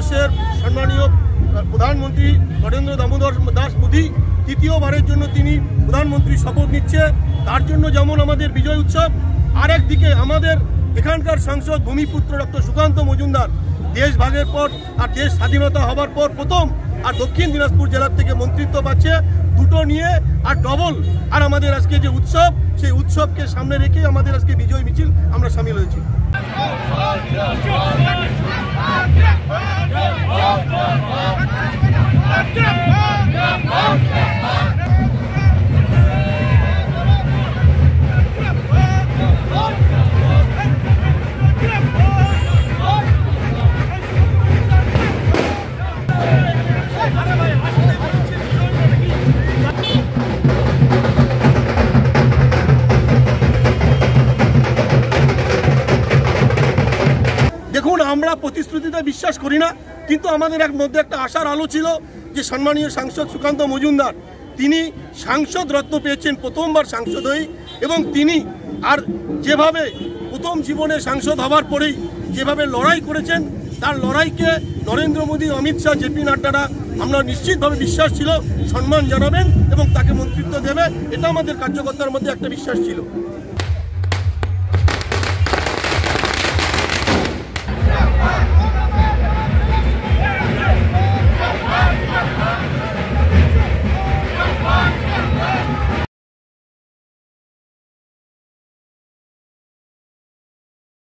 ভারতবর্ষের সম্মানীয় প্রধানমন্ত্রী নরেন্দ্র দামোদর দাস মোদী তৃতীয়বারের জন্য তিনি প্রধানমন্ত্রী শপথ নিচ্ছে। তার জন্য যেমন আমাদের বিজয় উৎসব, আর একদিকে আমাদের এখানকার সাংসদ ভূমিপুত্র ডক্টর সুকান্ত মজুমদার দেশ ভাগের পর আর দেশ স্বাধীনতা হবার পর প্রথম আর দক্ষিণ দিনাজপুর জেলার থেকে মন্ত্রিত্ব পাচ্ছে, দুটো নিয়ে আর ডবল। আর আমাদের আজকে যে উৎসব, সেই উৎসবকে সামনে রেখে আমাদের আজকে বিজয় মিছিল আমরা সামিল হয়েছি। দেখুন, আমরা প্রতিশ্রুতিতে বিশ্বাস করি না, কিন্তু আমাদের মধ্যে একটা আশার আলো ছিল যে সম্মানীয় সাংসদ সুকান্ত মজুমদার তিনি সাংসদ রত্ন পেয়েছেন প্রথমবার সাংসদ হয়ে, এবং তিনি আর যেভাবে প্রথম জীবনে সাংসদ হওয়ার পরেই যেভাবে লড়াই করেছেন, তার লড়াইকে নরেন্দ্র মোদী, অমিত শাহ, জেপি নাড্ডারা আমরা নিশ্চিতভাবে বিশ্বাস ছিল সম্মান জানাবেন এবং তাকে মন্ত্রিত্ব দেবে, এটা আমাদের কার্যকর্তার মধ্যে একটা বিশ্বাস ছিল।